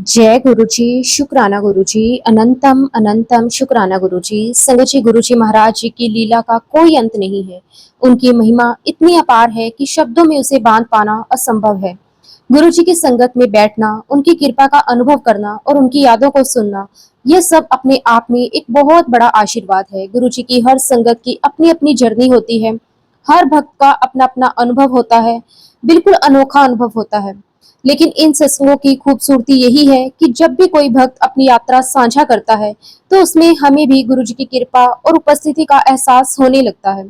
जय गुरुजी, शुक्राना गुरुजी, अनंतम अनंतम शुक्राना गुरुजी। संगत जी, गुरुजी महाराज जी की लीला का कोई अंत नहीं है। उनकी महिमा इतनी अपार है कि शब्दों में उसे बांध पाना असंभव है। गुरुजी की संगत में बैठना, उनकी कृपा का अनुभव करना और उनकी यादों को सुनना, ये सब अपने आप में एक बहुत बड़ा आशीर्वाद है। गुरुजी की हर संगत की अपनी अपनी जर्नी होती है। हर भक्त का अपना अपना अनुभव होता है, बिल्कुल अनोखा अनुभव होता है। लेकिन इन सत्संगों की खूबसूरती यही है कि जब भी कोई भक्त अपनी यात्रा साझा करता है तो उसमें हमें भी गुरु जी की कृपा और उपस्थिति का एहसास होने लगता है।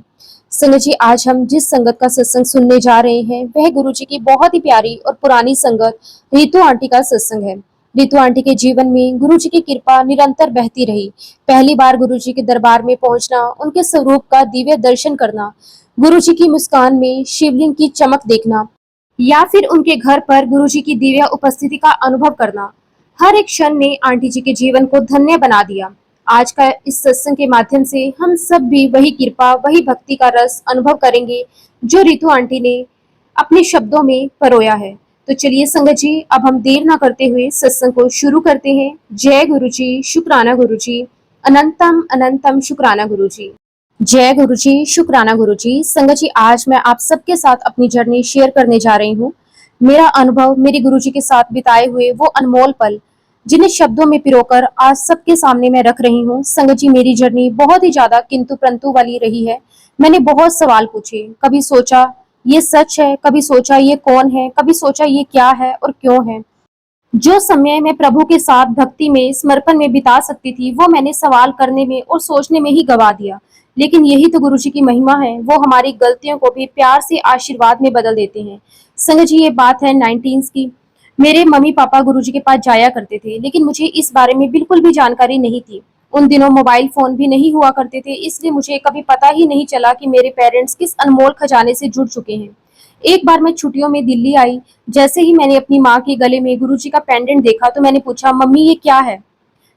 संगत जी, आज हम जिस संगत का सत्संग सुनने जा रहे हैं वह गुरु जी की बहुत ही प्यारी और पुरानी संगत रितु आंटी का सत्संग है। रितु आंटी के जीवन में गुरु जी की कृपा निरंतर बहती रही। पहली बार गुरु जी के दरबार में पहुंचना, उनके स्वरूप का दिव्य दर्शन करना, गुरु जी की मुस्कान में शिवलिंग की चमक देखना या फिर उनके घर पर गुरुजी की दिव्य उपस्थिति का अनुभव करना, हर एक क्षण ने आंटी जी के जीवन को धन्य बना दिया। आज का इस सत्संग के माध्यम से हम सब भी वही कृपा, वही भक्ति का रस अनुभव करेंगे जो रितु आंटी ने अपने शब्दों में परोया है। तो चलिए संगत जी, अब हम देर ना करते हुए सत्संग को शुरू करते हैं। जय गुरु जी, शुक्राना गुरु जी, अनंतम अनंतम शुक्राना गुरु जी। जय गुरु जी, शुक्राना गुरु जी। संगत जी, आज मैं आप सबके साथ अपनी जर्नी शेयर करने जा रही हूँ। मेरा अनुभव मेरे गुरु जी के साथ बिताए हुए वो अनमोल पल, जिन्हें शब्दों में पिरोकर आज सबके सामने मैं रख रही हूँ। संगत जी, मेरी जर्नी बहुत ही ज्यादा किंतु परंतु वाली रही है। मैंने बहुत सवाल पूछे, कभी सोचा ये सच है, कभी सोचा ये कौन है, कभी सोचा ये क्या है और क्यों है। जो समय मैं प्रभु के साथ भक्ति में, समर्पण में बिता सकती थी, वो मैंने सवाल करने में और सोचने में ही गवा दिया। लेकिन यही तो गुरु जी की महिमा है, वो हमारी गलतियों को भी प्यार से आशीर्वाद में बदल देते हैं। संगत जी, ये बात है 19 की। मेरे मम्मी पापा गुरु जी के पास जाया करते थे, लेकिन मुझे इस बारे में बिल्कुल भी जानकारी नहीं थी। उन दिनों मोबाइल फोन भी नहीं हुआ करते थे, इसलिए मुझे कभी पता ही नहीं चला कि मेरे पेरेंट्स किस अनमोल खजाने से जुड़ चुके हैं। एक बार मैं छुट्टियों में दिल्ली आई। जैसे ही मैंने अपनी माँ के गले में गुरुजी का पेंडेंट देखा तो मैंने पूछा, मम्मी ये क्या है।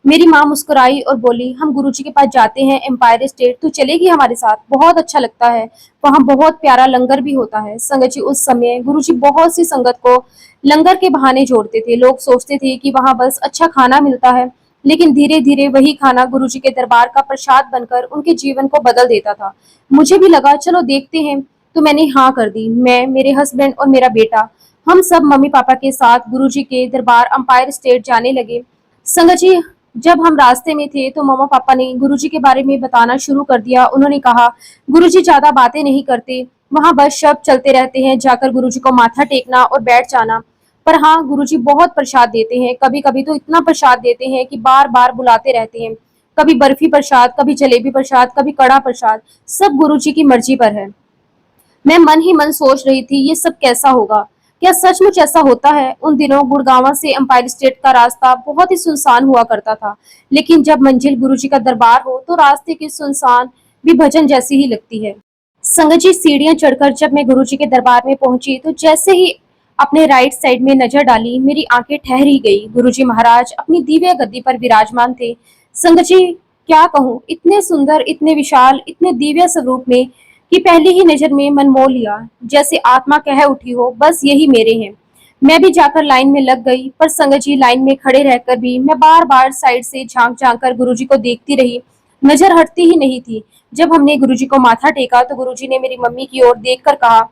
मेरी माँ मुस्कुराई और बोली, हम गुरुजी के पास जाते हैं एम्पायर स्टेट, तू चलेगी हमारे साथ, बहुत अच्छा लगता है, वहाँ बहुत प्यारा लंगर भी होता है। संगत जी, उस समय गुरुजी बहुत सी संगत को लंगर के बहाने जोड़ते थे। लोग सोचते थे कि वहाँ बस अच्छा खाना मिलता है, लेकिन धीरे धीरे वही खाना गुरुजी के दरबार का प्रसाद बनकर उनके जीवन को बदल देता था। मुझे भी लगा चलो देखते हैं, तो मैंने हाँ कर दी। मैं, मेरे हस्बैंड और मेरा बेटा, हम सब मम्मी पापा के साथ गुरुजी के दरबार अंपायर स्टेट जाने लगे। संगत जी, जब हम रास्ते में थे तो मम्मा पापा ने गुरुजी के बारे में बताना शुरू कर दिया। उन्होंने कहा, गुरुजी ज्यादा बातें नहीं करते, वहां बस शब्द चलते रहते हैं, जाकर गुरुजी को माथा टेकना और बैठ जाना। पर हाँ, गुरुजी बहुत प्रसाद देते हैं, कभी कभी तो इतना प्रसाद देते हैं कि बार बार बुलाते रहते हैं। कभी बर्फी प्रसाद, कभी जलेबी प्रसाद, कभी कड़ा प्रसाद, सब गुरुजी की मर्जी पर है। मैं मन ही मन सोच रही थी, ये सब कैसा होगा, क्या सचमुच ऐसा होता है। उन दिनों गुड़गांव से अंपायर स्टेट का रास्ता बहुत ही सुनसान हुआ करता था, लेकिन जब मंजिल गुरुजी का दरबार हो तो रास्ते की सुनसान भी भजन जैसी ही लगती है। संगत जी, सीढ़ियां चढ़कर जब मैं गुरुजी के दरबार में पहुंची तो जैसे ही अपने राइट साइड में नजर डाली, मेरी आंखें ठहर ही गई। गुरुजी महाराज अपनी दिव्य गद्दी पर विराजमान थे। संगत जी, क्या कहूँ, इतने सुंदर, इतने विशाल, इतने दिव्य स्वरूप में कि पहली ही नजर में मन मोह लिया। जैसे आत्मा कह उठी हो, बस यही मेरे हैं। मैं भी जाकर लाइन में लग गई, पर संगत जी, लाइन में खड़े रहकर भी मैं बार बार साइड से झांक झांक कर गुरुजी को देखती रही, नजर हटती ही नहीं थी। जब हमने गुरुजी को माथा टेका तो गुरुजी ने मेरी मम्मी की ओर देखकर कहा,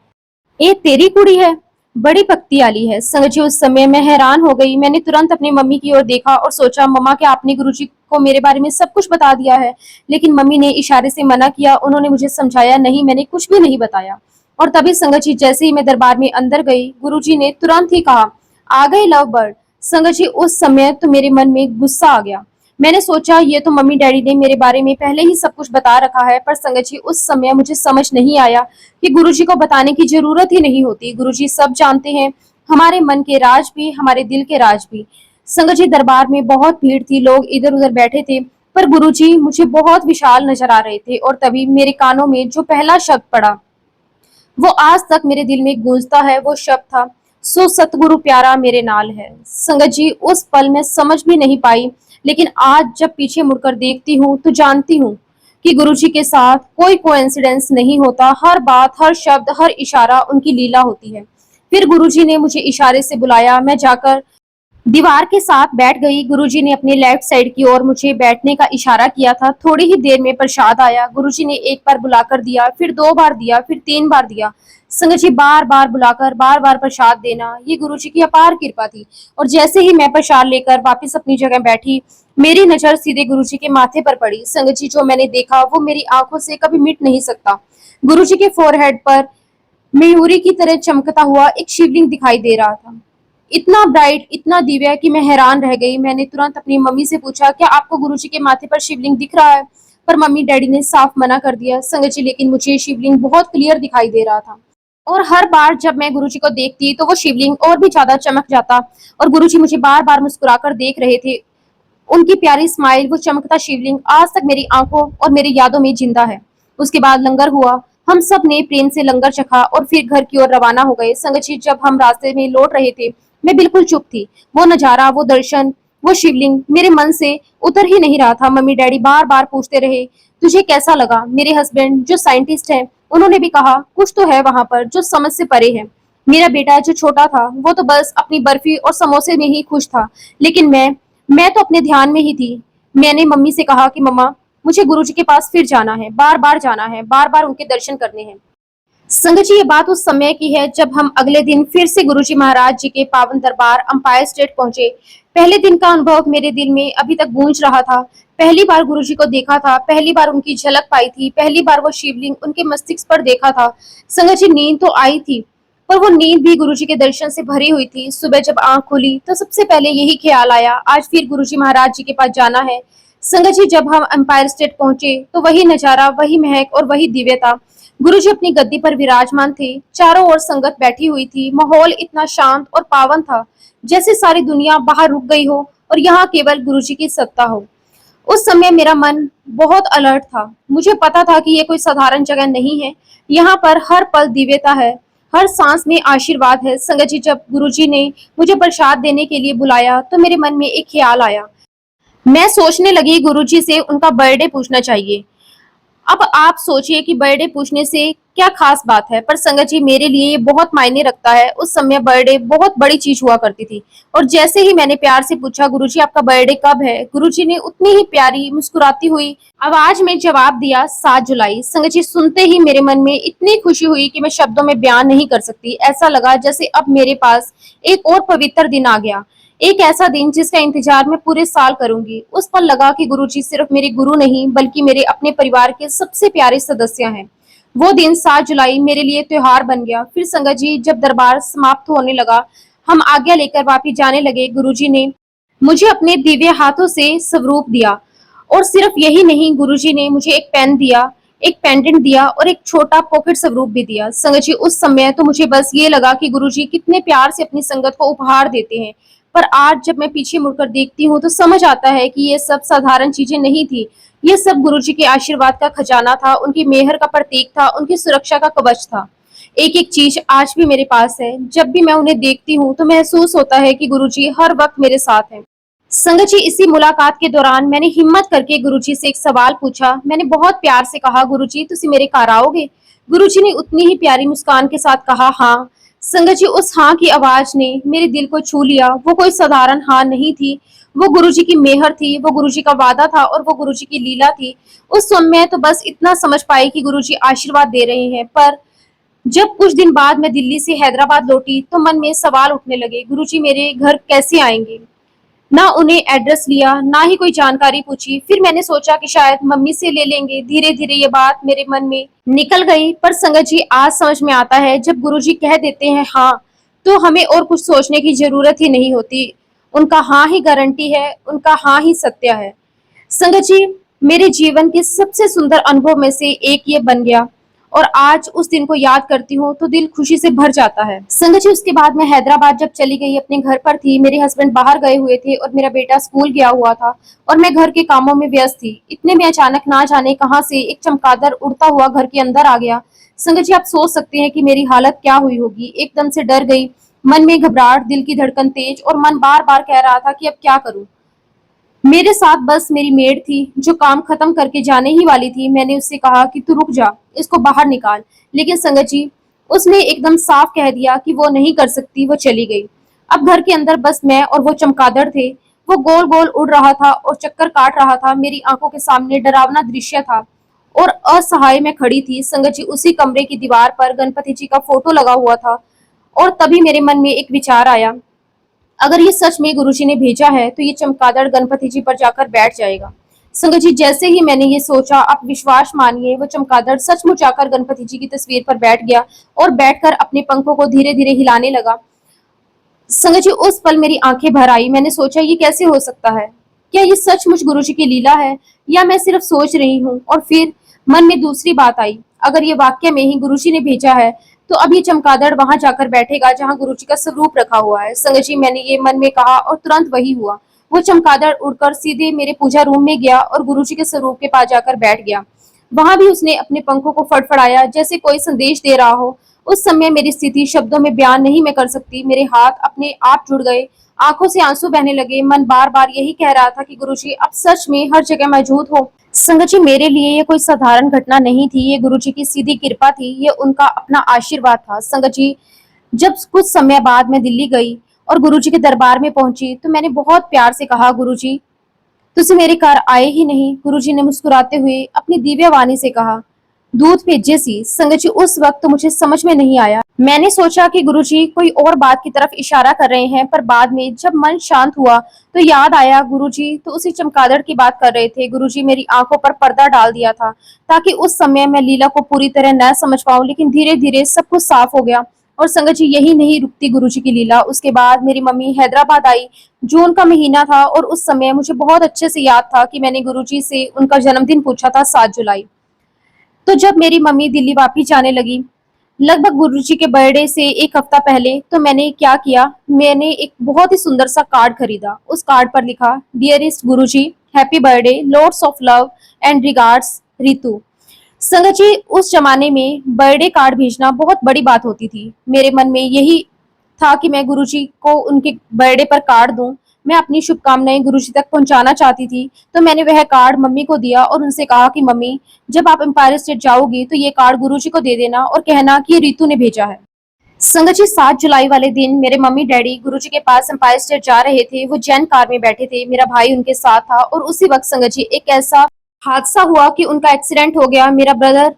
ए तेरी कुड़ी है, बड़ी पक्ति आली है। संगत जी, उस समय मैं हैरान हो गई। मैंने तुरंत अपनी मम्मी की ओर देखा और सोचा, मम्मा क्या आपने गुरुजी को मेरे बारे में सब कुछ बता दिया है। लेकिन मम्मी ने इशारे से मना किया। उन्होंने मुझे समझाया, नहीं मैंने कुछ भी नहीं बताया। और तभी संगत जी, जैसे ही मैं दरबार में अंदर गई, गुरुजी ने तुरंत ही कहा, आ गए लव बर्ड। संगत जी, उस समय तो मेरे मन में गुस्सा आ गया। मैंने सोचा ये तो मम्मी डैडी ने मेरे बारे में पहले ही सब कुछ बता रखा है। पर संगत जी, उस समय मुझे समझ नहीं आया कि गुरुजी को बताने की जरूरत ही नहीं होती। गुरुजी सब जानते हैं, हमारे मन के राज भी, हमारे दिल के राज भी। संगत जी, दरबार में बहुत भीड़ थी, लोग इधर उधर बैठे थे, पर गुरुजी मुझे बहुत विशाल नजर आ रहे थे। और तभी मेरे कानों में जो पहला शब्द पड़ा, वो आज तक मेरे दिल में गूंजता है। वो शब्द था, सो सतगुरु प्यारा मेरे नाल है। संगत जी, उस पल में समझ भी नहीं पाई, लेकिन आज जब पीछे मुड़कर देखती हूँ तो जानती हूँ कि गुरुजी के साथ कोई कोइंसिडेंस नहीं होता। हर बात, हर शब्द, हर इशारा उनकी लीला होती है। फिर गुरुजी ने मुझे इशारे से बुलाया। मैं जाकर दीवार के साथ बैठ गई। गुरुजी ने अपने लेफ्ट साइड की ओर मुझे बैठने का इशारा किया था। थोड़ी ही देर में प्रसाद आया। गुरुजी ने एक बार बुलाकर दिया, फिर 2 बार दिया, फिर 3 बार दिया। संगत जी, बार बार बुलाकर बार बार प्रसाद देना, ये गुरुजी की अपार कृपा थी। और जैसे ही मैं प्रसाद लेकर वापस अपनी जगह बैठी, मेरी नजर सीधे गुरुजी के माथे पर पड़ी। संगत जी, जो मैंने देखा वो मेरी आंखों से कभी मिट नहीं सकता। गुरुजी के फोरहेड पर मयूरी की तरह चमकता हुआ एक शिवलिंग दिखाई दे रहा था। इतना ब्राइट, इतना दिव्य कि मैं हैरान रह गई। मैंने तुरंत अपनी मम्मी से पूछा, क्या आपको गुरुजी के माथे पर शिवलिंग दिख रहा है? पर मम्मी डैडी ने साफ मना कर दिया। संगत जी, लेकिन मुझे शिवलिंग बहुत क्लियर दिखाई दे रहा था। और हर बार जब मैं गुरुजी को देखती तो वो शिवलिंग और भी ज्यादा चमक जाता। और गुरुजी मुझे बार बार मुस्कुराकर देख रहे थे। उनकी प्यारी स्माइल, वो चमकता शिवलिंग आज तक मेरी आंखों और मेरी यादों में जिंदा है। उसके बाद लंगर हुआ। हम सब ने प्रेम से लंगर चखा और फिर घर की ओर रवाना हो गए। संगत जी, जब हम रास्ते में लौट रहे थे, मैं बिल्कुल चुप थी। वो नजारा, वो दर्शन, वो शिवलिंग मेरे मन से उतर ही नहीं रहा था। मम्मी डैडी बार बार पूछते रहे, तुझे कैसा लगा? मेरे हस्बैंड जो साइंटिस्ट है, उन्होंने भी कहा, कुछ तो है वहां पर जो समझ से परे है। मेरा बेटा जो छोटा था, वो तो बस अपनी बर्फी और समोसे में ही खुश था। लेकिन मैं तो अपने ध्यान में ही थी। मैंने मम्मी से कहा कि मम्मा, मुझे गुरुजी के पास फिर जाना है, बार बार जाना है, बार बार उनके दर्शन करने हैं। संगत जी, ये बात उस समय की है जब हम अगले दिन फिर से गुरुजी महाराज जी के पावन दरबार अंपायर स्टेट पहुंचे। पहले दिन का अनुभव मेरे दिल में अभी तक गूंज रहा था। पहली बार गुरुजी को देखा था, पहली बार उनकी झलक पाई थी, पहली बार वो शिवलिंग उनके मस्तिष्क पर देखा था। संगत जी, नींद तो आई थी, पर वो नींद भी गुरुजी के दर्शन से भरी हुई थी। सुबह जब आंख खुली तो सबसे पहले यही ख्याल आया, आज फिर गुरुजी महाराज जी के पास जाना है। संगत जी, जब हम एम्पायर स्टेट पहुंचे तो वही नजारा, वही महक और वही दिव्यता। गुरुजी अपनी गद्दी पर विराजमान थे। चारों ओर संगत बैठी हुई थी। माहौल इतना शांत और पावन था, जैसे सारी दुनिया बाहर रुक गई हो और यहाँ केवल गुरुजी की सत्ता हो। उस समय मेरा मन बहुत अलर्ट था। मुझे पता था कि ये कोई साधारण जगह नहीं है। यहाँ पर हर पल दिव्यता है, हर सांस में आशीर्वाद है। संगत जी, जब गुरुजी ने मुझे प्रसाद देने के लिए बुलाया तो मेरे मन में एक ख्याल आया। मैं सोचने लगी, गुरुजी से उनका बर्थडे पूछना चाहिए। अब आप सोचिए कि बर्थडे पूछने से क्या खास बात है, पर संगत जी, मेरे लिए ये बहुत मायने रखता है। उस समय बर्थडे बहुत बड़ी चीज हुआ करती थी। और जैसे ही मैंने प्यार से पूछा, गुरुजी आपका बर्थडे कब है, गुरुजी ने उतनी ही प्यारी मुस्कुराती हुई आवाज में जवाब दिया, 7 जुलाई। संगत जी, सुनते ही मेरे मन में इतनी खुशी हुई कि मैं शब्दों में बयान नहीं कर सकती। ऐसा लगा जैसे अब मेरे पास एक और पवित्र दिन आ गया, एक ऐसा दिन जिसका इंतजार मैं पूरे साल करूंगी। उस पर लगा कि गुरुजी सिर्फ मेरे गुरु नहीं, बल्कि मेरे अपने परिवार के सबसे प्यारे सदस्य हैं। वो दिन 7 जुलाई मेरे लिए त्योहार बन गया। फिर संगत जी, जब दरबार समाप्त होने लगा, हम आज्ञा लेकर वापिस जाने लगे। गुरुजी ने मुझे अपने दिव्य हाथों से स्वरूप दिया। और सिर्फ यही नहीं, गुरुजी ने मुझे एक पेन दिया, एक पेंडेंट दिया और एक छोटा पॉकेट स्वरूप भी दिया। संगत जी, उस समय तो मुझे बस ये लगा कि गुरुजी कितने प्यार से अपनी संगत को उपहार देते हैं। पर आज जब मैं पीछे मुड़कर देखती हूँ तो समझ आता है कि ये सब साधारण चीजें नहीं थी। ये सब गुरुजी के आशीर्वाद का खजाना था, उनकी मेहर का प्रतीक था, उनकी सुरक्षा का कवच था। एक एक चीज आज भी मेरे पास है। जब भी मैं उन्हें देखती हूँ तो महसूस होता है कि गुरुजी हर वक्त मेरे साथ हैं। संगत जी, इसी मुलाकात के दौरान मैंने हिम्मत करके गुरुजी से एक सवाल पूछा। मैंने बहुत प्यार से कहा, गुरुजी तुसी मेरे घर आओगे? गुरुजी ने उतनी ही प्यारी मुस्कान के साथ कहा, हाँ। संगत जी, उस हाँ की आवाज ने मेरे दिल को छू लिया। वो कोई साधारण हाँ नहीं थी, वो गुरुजी की मेहर थी, वो गुरुजी का वादा था और वो गुरुजी की लीला थी। उस समय तो बस इतना समझ पाई कि गुरुजी आशीर्वाद दे रहे हैं। पर जब कुछ दिन बाद मैं दिल्ली से हैदराबाद लौटी तो मन में सवाल उठने लगे, गुरुजी मेरे घर कैसे आएंगे? ना उन्हें एड्रेस लिया, ना ही कोई जानकारी पूछी। फिर मैंने सोचा कि शायद मम्मी से ले लेंगे। धीरे धीरे ये बात मेरे मन में निकल गई। पर संगत जी, आज समझ में आता है, जब गुरुजी कह देते हैं हाँ, तो हमें और कुछ सोचने की जरूरत ही नहीं होती। उनका हाँ ही गारंटी है, उनका हाँ ही सत्य है। संगत जी, मेरे जीवन के सबसे सुंदर अनुभव में से एक ये बन गया और आज उस दिन को याद करती हूँ तो दिल खुशी से भर जाता है। संगत जी, उसके बाद मैं हैदराबाद जब चली गई, अपने घर पर थी। मेरे हस्बैंड बाहर गए हुए थे और मेरा बेटा स्कूल गया हुआ था और मैं घर के कामों में व्यस्त थी। इतने में अचानक ना जाने कहां से एक चमगादड़ उड़ता हुआ घर के अंदर आ गया। संगत जी, आप सोच सकते हैं कि मेरी हालत क्या हुई होगी। एकदम से डर गई, मन में घबराहट, दिल की धड़कन तेज और मन बार बार कह रहा था कि अब क्या करूं। मेरे साथ बस मेरी मेड थी जो काम खत्म करके जाने ही वाली थी। मैंने उससे कहा कि तू रुक जा, इसको बाहर निकाल। लेकिन संगत जी, उसने एकदम साफ कह दिया कि वो नहीं कर सकती, वो चली गई। अब घर के अंदर बस मैं और वो चमगादड़ थे। वो गोल गोल उड़ रहा था और चक्कर काट रहा था। मेरी आंखों के सामने डरावना दृश्य था और असहाय मैं खड़ी थी। संगत जी, उसी कमरे की दीवार पर गणपति जी का फोटो लगा हुआ था और तभी मेरे मन में एक विचार आया, अगर ये सच में गुरुजी ने भेजा है तो ये चमगादड़ गणपति जी पर जाकर बैठ जाएगा। संगत जी, जैसे ही मैंने ये सोचा, आप विश्वास मानिए, वो चमगादड़ सचमुच जाकर गणपति जी की तस्वीर पर बैठ गया और बैठकर अपने पंखों को धीरे धीरे हिलाने लगा। संगत जी, उस पल मेरी आंखें भर आई। मैंने सोचा, ये कैसे हो सकता है? क्या ये सचमुच गुरुजी की लीला है या मैं सिर्फ सोच रही हूँ? और फिर मन में दूसरी बात आई, अगर ये वाक्य में ही गुरुजी ने भेजा है तो अब ये चमगादड़ वहां जाकर बैठेगा जहां गुरुजी का स्वरूप रखा हुआ है। संगत जी, मैंने ये मन में कहा और तुरंत वही हुआ। वो चमगादड़ उड़कर सीधे मेरे पूजा रूम में गया और गुरुजी के स्वरूप के पास जाकर बैठ गया। वहां भी उसने अपने पंखों को फड़फड़ाया जैसे कोई संदेश दे रहा हो। उस समय मेरी स्थिति शब्दों में बयान नहीं मैं कर सकती। मेरे हाथ अपने आप जुड़ गए, आंखों से आंसू बहने लगे। मन बार बार यही कह रहा था कि गुरुजी अब सच में हर जगह मौजूद हो। संगत जी, मेरे लिए ये कोई साधारण घटना नहीं थी, ये गुरुजी की सीधी कृपा थी, ये उनका अपना आशीर्वाद था। संगत जी, जब कुछ समय बाद मैं दिल्ली गई और गुरुजी के दरबार में पहुंची तो मैंने बहुत प्यार से कहा, गुरुजी तुसी मेरे घर आए ही नहीं। गुरुजी ने मुस्कुराते हुए अपनी दिव्य वाणी से कहा, दूध भेजे सी। संगत जी, उस वक्त तो मुझे समझ में नहीं आया। मैंने सोचा कि गुरुजी कोई और बात की तरफ इशारा कर रहे हैं, पर बाद में जब मन शांत हुआ तो याद आया, गुरुजी तो उसी चमगादड़ की बात कर रहे थे। गुरुजी मेरी आंखों पर पर्दा डाल दिया था ताकि उस समय मैं लीला को पूरी तरह न समझ पाऊं, लेकिन धीरे धीरे सब कुछ साफ हो गया। और संगत जी, यही नहीं रुकती गुरुजी की लीला। उसके बाद मेरी मम्मी हैदराबाद आई। जून का महीना था और उस समय मुझे बहुत अच्छे से याद था कि मैंने गुरुजी से उनका जन्मदिन पूछा था, 7 जुलाई। तो जब मेरी मम्मी दिल्ली वापिस जाने लगी, लगभग गुरुजी के बर्थडे से एक हफ्ता पहले, तो मैंने क्या किया, मैंने एक बहुत ही सुंदर सा कार्ड खरीदा। उस कार्ड पर लिखा, dearest Guruji, happy birthday, lots of love and regards, Ritu. संगत जी, उस जमाने में बर्थडे कार्ड भेजना बहुत बड़ी बात होती थी। मेरे मन में यही था कि मैं गुरुजी को उनके बर्थडे पर कार्ड दूं। मैं अपनी शुभकामनाएं गुरुजी तक पहुंचाना चाहती थी। तो मैंने वह कार्ड मम्मी को दिया और उनसे कहा कि मम्मी, जब आप एम्पायर स्टेट जाओगी तो ये कार्ड गुरुजी को दे देना और कहना कि ये रितु ने भेजा है। संगत जी, 7 जुलाई वाले दिन मेरे मम्मी डैडी गुरुजी के पास एम्पायर स्टेट जा रहे थे। वो जैन कार में बैठे थे, मेरा भाई उनके साथ था और उसी वक्त संगत जी एक ऐसा हादसा हुआ कि उनका एक्सीडेंट हो गया। मेरा ब्रदर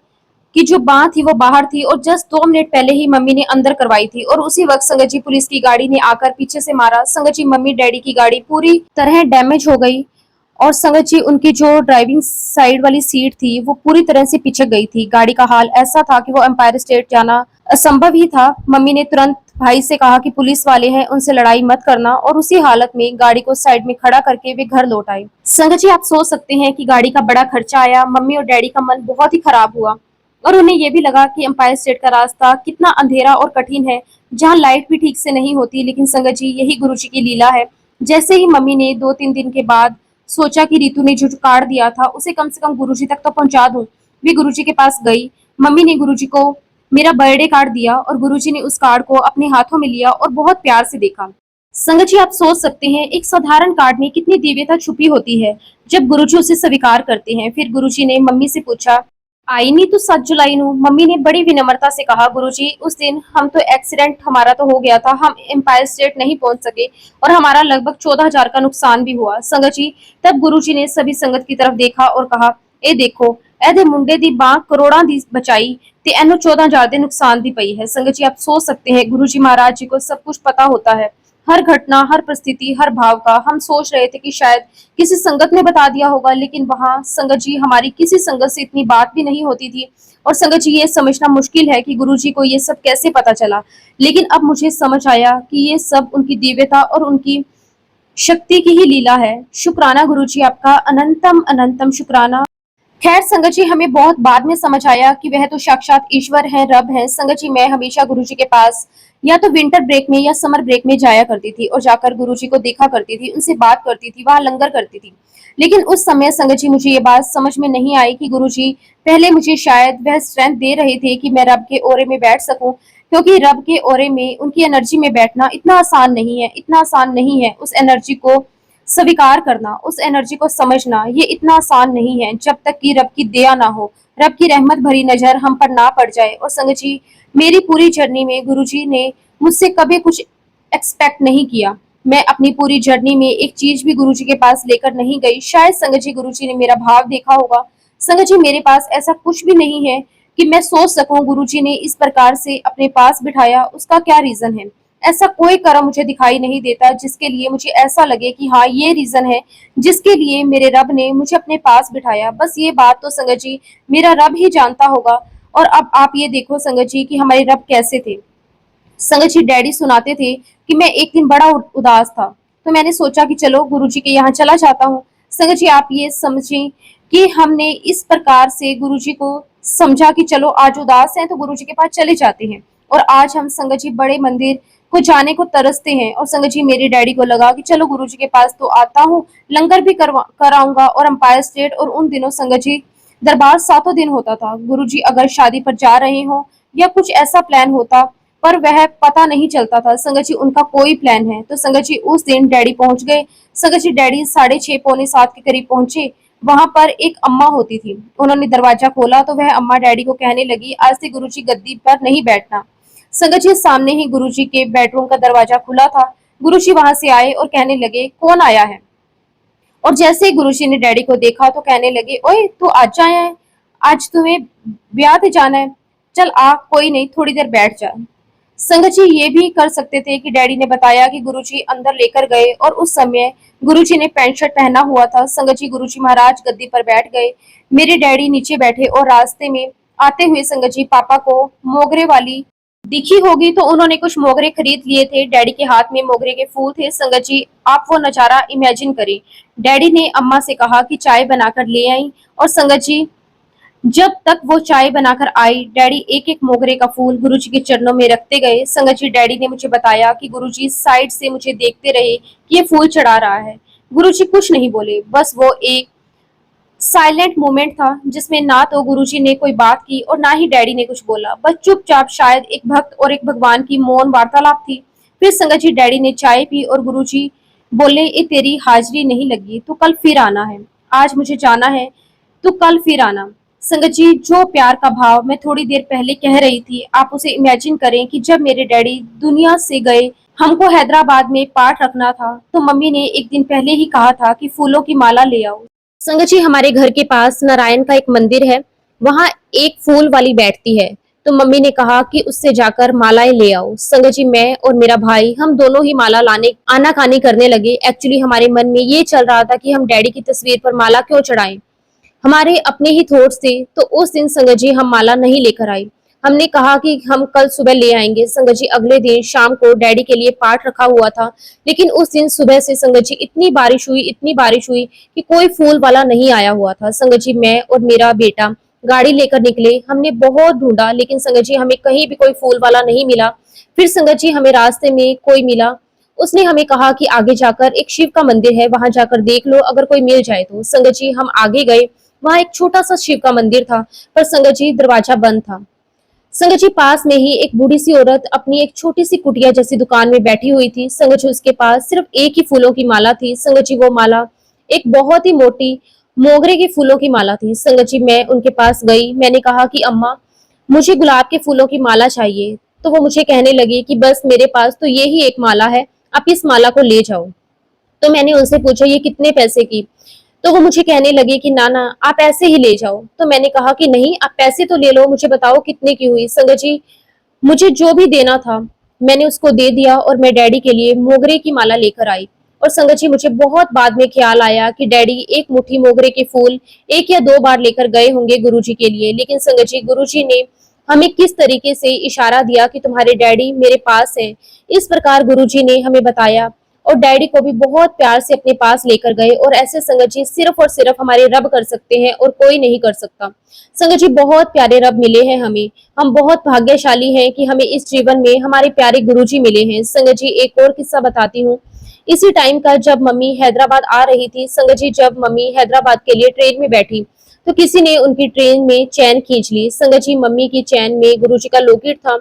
की जो बांह थी वो बाहर थी और जस्ट 2 मिनट पहले ही मम्मी ने अंदर करवाई थी और उसी वक्त संगत जी पुलिस की गाड़ी ने आकर पीछे से मारा। संगत जी, मम्मी डैडी की गाड़ी पूरी तरह डैमेज हो गई और संगत जी उनकी जो ड्राइविंग साइड वाली सीट थी वो पूरी तरह से पिछक गई थी। गाड़ी का हाल ऐसा था कि वो एम्पायर स्टेट जाना असंभव ही था। मम्मी ने तुरंत भाई से कहा कि पुलिस वाले हैं, उनसे लड़ाई मत करना, और उसी हालत में गाड़ी को साइड में खड़ा करके वे घर लौट आए। संगत जी, आप सोच सकते हैं कि गाड़ी का बड़ा खर्चा आया। मम्मी और डैडी का मन बहुत ही खराब हुआ और उन्हें यह भी लगा कि एम्पायर स्टेट का रास्ता कितना अंधेरा और कठिन है, जहां लाइट भी ठीक से नहीं होती। लेकिन संगत जी, यही गुरुजी की लीला है। जैसे ही मम्मी ने 2-3 दिन के बाद सोचा कि रितु ने जो कार्ड दिया था उसे कम से कम गुरुजी तक तो पहुंचा दूं, वे गुरुजी के पास गई। मम्मी ने गुरुजी को मेरा बर्थडे कार्ड दिया और गुरुजी ने उस कार्ड को अपने हाथों में लिया और बहुत प्यार से देखा। संगत जी, आप सोच सकते हैं एक साधारण कार्ड में कितनी दिव्यता छुपी होती है जब गुरुजी उसे स्वीकार करते हैं। फिर गुरुजी ने मम्मी से पूछा, आई नहीं तू 7 जुलाई नू? मम्मी ने बड़ी विनम्रता से कहा, गुरुजी उस दिन हम तो एक्सीडेंट हमारा तो हो गया था, हम एम्पायर स्टेट नहीं पहुंच सके और हमारा लगभग 14,000 का नुकसान भी हुआ। संगत जी, तब गुरुजी ने सभी संगत की तरफ देखा और कहा, ए देखो, एदे मुंडे दी बांह करोड़ां दी बचाई ते एनू 14,000 दे नुकसान दी पई है। संगत जी, आप सोच सकते हैं गुरुजी महाराज जी को सब कुछ पता होता है, हर घटना, हर परिस्थिति, हर भाव का। हम सोच रहे थे कि शायद किसी संगत ने बता दिया होगा, लेकिन वहां संगत जी हमारी किसी संगत से इतनी बात भी नहीं होती थी। और संगत जी, ये समझना मुश्किल है कि गुरुजी को ये सब कैसे पता चला, लेकिन अब मुझे समझ आया कि ये सब उनकी दिव्यता और उनकी शक्ति की ही लीला है। शुक्राना गुरुजी, आपका अनंतम अनंतम शुक्राना। खैर संगत जी, हमें बहुत बाद में समझ आया कि वह तो साक्षात ईश्वर है, रब है। संगत जी, मैं हमेशा गुरुजी के पास या तो विंटर ब्रेक में या समर ब्रेक में जाया करती थी और जाकर गुरुजी को देखा करती थी, उनसे बात करती थी, वहां लंगर करती थी। लेकिन उस समय संगत जी मुझे ये बात समझ में नहीं आई कि गुरुजी पहले मुझे शायद वह स्ट्रेंथ दे रहे थे कि मैं रब के ओरे में बैठ सकूं, क्योंकि रब के ओरे में उनकी एनर्जी में बैठना इतना आसान नहीं है, इतना आसान नहीं है। उस एनर्जी को स्वीकार करना, उस एनर्जी को समझना, ये इतना आसान नहीं है जब तक कि रब की दया ना हो, रब की रहमत भरी नजर हम पर ना पड़ जाए। और संगत जी, मेरी पूरी जर्नी में गुरुजी ने मुझसे कभी कुछ एक्सपेक्ट नहीं किया। मैं अपनी पूरी जर्नी में एक चीज भी गुरुजी के पास लेकर नहीं गई। शायद संगत जी गुरुजी ने मेरा भाव देखा होगा। संगत जी मेरे पास ऐसा कुछ भी नहीं है कि मैं सोच सकूं गुरुजी ने इस प्रकार से अपने पास बिठाया, उसका क्या रीजन है। ऐसा कोई कर्म मुझे दिखाई नहीं देता जिसके लिए मुझे ऐसा लगे कि हाँ ये रीजन है जिसके लिए मेरे रब ने मुझे अपने पास बिठाया। बस ये बात तो संगत जी मेरा रब ही जानता होगा। और अब आप ये देखो संगत जी कि हमारे रब कैसे थे। संगत जी डैडी सुनाते थे कि मैं एक दिन बड़ा उदास था, तो मैंने सोचा कि चलो गुरुजी के यहाँ चला जाता हूँ। संगत जी आप ये समझें कि हमने इस प्रकार से गुरुजी को समझा कि चलो आज उदास हैं तो गुरुजी के पास चले जाते हैं। और आज हम संगत जी बड़े मंदिर को जाने को तरसते हैं। और संगत जी मेरे डैडी को लगा कि चलो गुरुजी के पास तो आता हूँ, लंगर भी कराऊंगा। और अंपायर स्टेट और उन दिनों संगत जी दरबार 7 दिन होता था। गुरुजी अगर शादी पर जा रहे हो या कुछ ऐसा प्लान होता पर वह पता नहीं चलता था। संगत जी उनका कोई प्लान है। तो संगत जी उस दिन डैडी पहुंच गए। संगत जी डैडी 6:30 पौने 7 के करीब पहुंचे। वहां पर एक अम्मा होती थी। उन्होंने दरवाजा खोला तो वह अम्मा डैडी को कहने लगी आज से गुरुजी गद्दी पर नहीं बैठना। संगत जी सामने ही गुरुजी के बेडरूम का दरवाजा खुला था। गुरुजी वहां से आए और कहने लगे कौन आया है। और जैसे ही गुरुजी ने डैडी को देखा तो कहने लगे ओए तू आज आया है, आज तुम्हें ब्याह पे जाना है, चल आ कोई नहीं थोड़ी देर बैठ जा। संगत जी ये भी कर सकते थे कि डैडी ने बताया कि गुरुजी अंदर लेकर गए और उस समय गुरुजी ने पैंट शर्ट पहना हुआ था। संगत जी गुरुजी महाराज गद्दी पर बैठ गए, मेरे डैडी नीचे बैठे और रास्ते में आते हुए संगत जी पापा को मोगरे वाली दिखी होगी तो उन्होंने कुछ मोगरे खरीद लिए थे। डैडी के हाथ में मोगरे के फूल थे। संगत जी आप वो नजारा इमेजिन करें। डैडी ने अम्मा से कहा कि चाय बनाकर ले आई। और संगत जी जब तक वो चाय बनाकर आई डैडी एक एक मोगरे का फूल गुरुजी के चरणों में रखते गए। संगत जी डैडी ने मुझे बताया कि गुरुजी साइड से मुझे देखते रहे कि ये फूल चढ़ा रहा है। गुरुजी कुछ नहीं बोले, बस वो एक साइलेंट मोमेंट था जिसमें ना तो गुरुजी ने कोई बात की और ना ही डैडी ने कुछ बोला। बस चुपचाप शायद एक भक्त और एक भगवान की मौन वार्तालाप थी। फिर संगत जी डैडी ने चाय पी और गुरुजी बोले ये तेरी हाजिरी नहीं लगी तो कल फिर आना है, आज मुझे जाना है तो कल फिर आना। संगत जी जो प्यार का भाव मैं थोड़ी देर पहले कह रही थी आप उसे इमेजिन करें कि जब मेरे डैडी दुनिया से गए हमको हैदराबाद में पाठ रखना था तो मम्मी ने एक दिन पहले ही कहा था कि फूलों की माला ले आओ। संगत जी हमारे घर के पास नारायण का एक मंदिर है, वहाँ एक फूल वाली बैठती है। तो मम्मी ने कहा कि उससे जाकर मालाएं ले आओ। संगत जी मैं और मेरा भाई हम दोनों ही माला लाने आनाकानी करने लगे। एक्चुअली हमारे मन में ये चल रहा था कि हम डैडी की तस्वीर पर माला क्यों चढ़ाएं, हमारे अपने ही थॉट्स थे। तो उस दिन संगत जी हम माला नहीं लेकर आई। हमने कहा कि हम कल सुबह ले आएंगे। संगत जी अगले दिन शाम को डैडी के लिए पाठ रखा हुआ था, लेकिन उस दिन सुबह से संगत जी इतनी बारिश हुई कि कोई फूल वाला नहीं आया हुआ था। संगत जी मैं और मेरा बेटा गाड़ी लेकर निकले। हमने बहुत ढूंढा लेकिन संगत जी हमें कहीं भी कोई फूल वाला नहीं मिला। फिर संगत जी हमें रास्ते में कोई मिला, उसने हमें कहा कि आगे जाकर एक शिव का मंदिर है, वहां जाकर देख लो अगर कोई मिल जाए तो। संगत जी हम आगे गए, वहां एक छोटा सा शिव का मंदिर था पर संगत जी दरवाजा बंद था। संगत जी पास में ही एक बूढ़ी सी औरत अपनी एक छोटी सी कुटिया जैसी दुकान में बैठी हुई थी। संगत जी उसके पास सिर्फ एक ही फूलों की माला थी। संगत जी वो माला एक बहुत ही मोटी मोगरे के फूलों की माला थी। संगत जी मैं उनके पास गई, मैंने कहा कि अम्मा मुझे गुलाब के फूलों की माला चाहिए। तो वो मुझे कहने लगी कि बस मेरे पास तो ये ही एक माला है, आप इस माला को ले जाओ। तो मैंने उनसे पूछा ये कितने पैसे की। तो वो मुझे कहने लगे कि ना ना आप ऐसे ही ले जाओ। तो मैंने कहा कि नहीं आप पैसे तो ले लो, मुझे बताओ कितने की हुई। संगत जी मुझे जो भी देना था मैंने उसको दे दिया और मैं डैडी के लिए मोगरे की माला लेकर आई। और संगत जी मुझे बहुत बाद में ख्याल आया कि डैडी एक मुट्ठी मोगरे के फूल 1 या 2 बार लेकर गए होंगे गुरुजी के लिए। लेकिन संगत जी गुरुजी ने हमें किस तरीके से इशारा दिया कि तुम्हारे डैडी मेरे पास हैं, इस प्रकार गुरुजी ने हमें बताया और डैडी को भी बहुत प्यार से अपने पास लेकर गए। और ऐसे संगत जी सिर्फ और सिर्फ हमारे रब कर सकते हैं और कोई नहीं कर सकता। संगत जी बहुत प्यारे रब मिले हैं हमें, हम बहुत भाग्यशाली हैं कि हमें इस जीवन में हमारे प्यारे गुरुजी मिले हैं। संगत जी एक और किस्सा बताती हूँ इसी टाइम का, जब मम्मी हैदराबाद आ रही थी। संगत जी जब मम्मी हैदराबाद के लिए ट्रेन में बैठी तो किसी ने उनकी ट्रेन में चैन खींच ली। संगत जी मम्मी की चैन में गुरुजी का लॉकेट था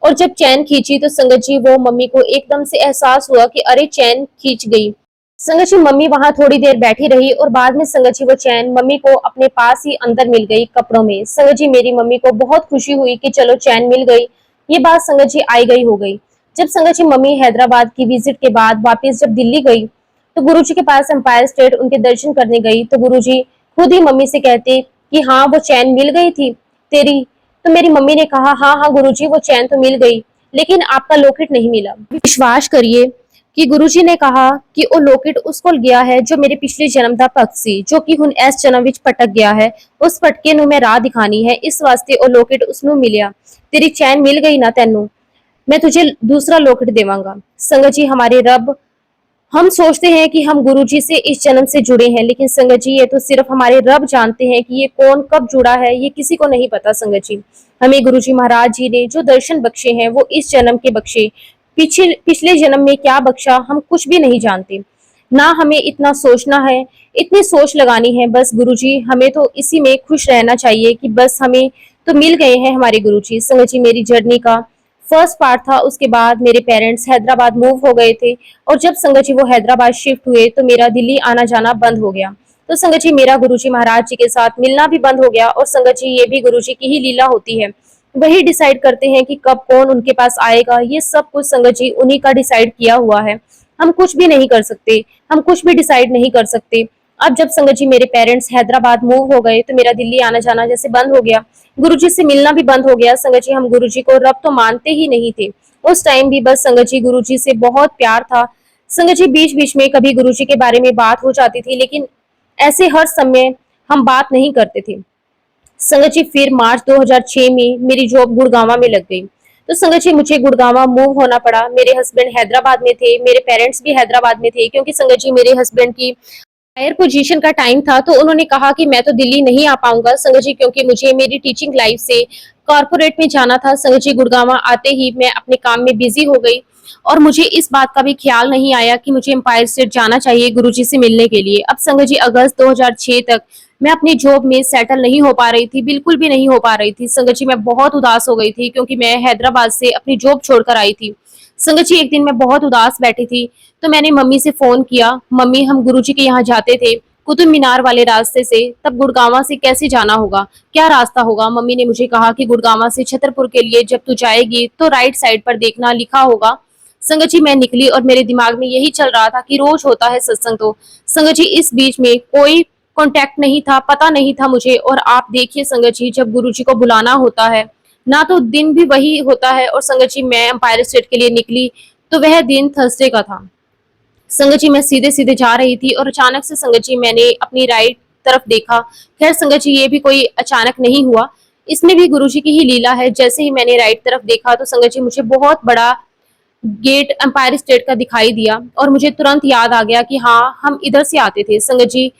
और जब चैन खींची तो संगत जी वो मम्मी को एकदम से एहसास हुआ कि अरे चैन खींच गई। संगत जी मम्मी वहां थोड़ी देर बैठी रही और बाद में संगत जी वो चैन मम्मी को अपने पास ही अंदर मिल गई कपड़ों में। संगत जी मेरी मम्मी को बहुत खुशी हुई कि चलो चैन मिल गई। ये बात संगत जी आई गई हो गई। जब संगत जी मम्मी हैदराबाद की विजिट के बाद वापस जब दिल्ली गई तो गुरुजी के पास एम्पायर स्टेट उनके दर्शन करने गई तो गुरुजी खुद ही मम्मी से कहते कि हाँ वो चैन मिल गई थी तेरी। तो मेरी मम्मी ने कहा हाँ हाँ गुरुजी वो चैन तो मिल गई लेकिन आपका लॉकेट नहीं मिला। विश्वास करिए कि गुरुजी ने कहा कि वो लॉकेट उसको गया है जो मेरे पिछले जन्म ਦਾ ਭਗਤ ਸੀ ਜੋ ਕਿ ਹੁਣ ਇਸ ਜਨਮ ਵਿੱਚ ਭਟਕ ਗਿਆ ਹੈ। ਉਸ ਭਟਕੇ ਨੂੰ ਮੈਂ ਰਾਹ ਦਿਖਾਣੀ ਹੈ ਇਸ ਵਾਸਤੇ ਉਹ ਲੋਕੇਟ ਉਸਨੂੰ ਮਿਲਿਆ। तेरी चैन मिल गई ना तेनू मैं तुझे दूसरा लॉकेट देवांगा। संगत जी हमारे रब हम सोचते हैं कि हम गुरु जी से इस जन्म से जुड़े हैं लेकिन संगत जी ये तो सिर्फ हमारे रब जानते हैं कि ये कौन कब जुड़ा है ये किसी को नहीं पता। संगत जी हमें गुरु जी महाराज जी ने जो दर्शन बख्शे हैं वो इस जन्म के बख्शे पिछले जन्म में क्या बख्शा हम कुछ भी नहीं जानते ना हमें इतना सोचना है इतनी सोच लगानी है। बस गुरुजी हमें तो इसी में खुश रहना चाहिए कि बस हमें तो मिल गए हैं हमारे गुरुजी। संगत जी मेरी जर्नी का फर्स्ट पार्ट था। उसके बाद मेरे पेरेंट्स हैदराबाद मूव हो गए थे और जब संगत जी वो हैदराबाद शिफ्ट हुए तो मेरा दिल्ली आना जाना बंद हो गया। तो संगत जी मेरा गुरुजी महाराज जी के साथ मिलना भी बंद हो गया और संगत जी ये भी गुरुजी की ही लीला होती है। वही डिसाइड करते हैं कि कब कौन उनके पास आएगा ये सब कुछ संगत जी उन्हीं का डिसाइड किया हुआ है। हम कुछ भी नहीं कर सकते हम कुछ भी डिसाइड नहीं कर सकते। अब जब संगत जी मेरे पेरेंट्स हैदराबाद मूव हो गए तो मेरा दिल्ली आना जाना जैसे बंद हो गया गुरुजी से मिलना भी बंद हो गया। संगत जी हम गुरुजी को रब तो मानते ही नहीं थे उस टाइम भी बस संगत जी गुरुजी से बहुत प्यार था। संगत जी बीच बीच में कभी गुरुजी के बारे में बात हो जाती थी लेकिन ऐसे हर समय हम बात नहीं करते थे। संगत जी फिर मार्च 2006 में मेरी जॉब गुड़गांव में लग गई तो संगत जी मुझे गुड़गांव मूव होना पड़ा। मेरे हस्बैंड हैदराबाद में थे मेरे पेरेंट्स भी हैदराबाद में थे क्योंकि संगत जी मेरे हस्बैंड की हायर पोजीशन का टाइम था तो उन्होंने कहा कि मैं तो दिल्ली नहीं आ पाऊंगा संगत जी क्योंकि मुझे मेरी टीचिंग लाइफ से कॉर्पोरेट में जाना था। संगत जी गुड़गांव आते ही मैं अपने काम में बिजी हो गई और मुझे इस बात का भी ख्याल नहीं आया कि मुझे एम्पायर स्टेट जाना चाहिए गुरुजी से मिलने के लिए। अब संगत जी अगस्त 2006 तक मैं अपनी जॉब में सेटल नहीं हो पा रही थी बिल्कुल भी नहीं हो पा रही थी। संगत जी मैं बहुत उदास हो गई थी क्योंकि मैं हैदराबाद से अपनी जॉब छोड़कर आई थी। संगत जी एक दिन मैं बहुत उदास बैठी थी तो मैंने मम्मी से फोन किया मम्मी हम गुरुजी के यहाँ जाते थे कुतुब मीनार वाले रास्ते से तब गुड़गांव से कैसे जाना होगा क्या रास्ता होगा। मम्मी ने मुझे कहा कि गुड़गांव से छतरपुर के लिए जब तू जाएगी तो राइट साइड पर देखना लिखा होगा। संगत जी मैं निकली और मेरे दिमाग में यही चल रहा था कि रोज होता है सत्संग। तो संगत जी इस बीच में कोई कांटेक्ट नहीं था पता नहीं था मुझे। और आप देखिए संगत जी जब गुरुजी को बुलाना होता है ना तो दिन भी वही होता है। और संगत जी मैं एम्पायर स्टेट के लिए निकली तो वह दिन थर्सडे का था। संगत जी मैं सीधे सीधे जा रही थी और अचानक से संगत जी मैंने अपनी राइट तरफ देखा। खैर संगत जी ये भी कोई अचानक नहीं हुआ इसमें भी गुरुजी की ही लीला है। जैसे ही मैंने राइट तरफ देखा तो संगत जी मुझे बहुत बड़ा गेट एम्पायर स्टेट का दिखाई दिया और मुझे तुरंत याद आ गया कि हाँ हम इधर से आते थे। संगत जी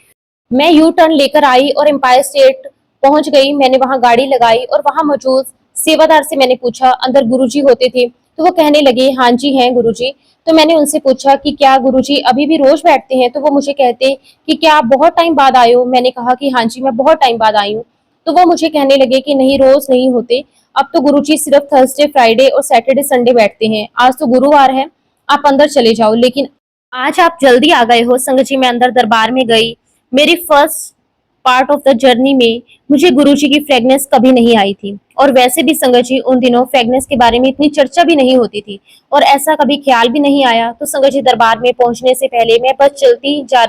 मैं यू टर्न लेकर आई और एम्पायर स्टेट पहुंच गई। मैंने वहां गाड़ी लगाई और वहां मौजूद सेवादार से मैंने पूछा अंदर गुरुजी होते थे तो वो कहने लगे हाँ जी हैं गुरुजी। तो मैंने उनसे पूछा कि क्या गुरुजी अभी भी रोज बैठते हैं तो वो मुझे कहते कि क्या आप बहुत टाइम बाद आए हो। मैंने कहा कि हाँ जी मैं बहुत टाइम बाद आई हूँ। तो वो मुझे कहने लगे कि नहीं रोज नहीं होते अब तो गुरुजी सिर्फ थर्सडे फ्राइडे और सैटरडे संडे बैठते हैं। आज तो गुरुवार है आप अंदर चले जाओ लेकिन आज आप जल्दी आ गए हो। संगत जी मैं अंदर दरबार में गई। मेरी first part of the journey में मुझे गुरुजी की फ्रेगनेंस कभी नहीं आई थी और वैसे भी संगत जी उन दिनों फ्रेगनेंस के बारे में इतनी चर्चा भी नहीं होती थी और ऐसा कभी ख्याल भी नहीं आया। तो संगत जी दरबार में पहुंचने से पहले मैं बस चलती जा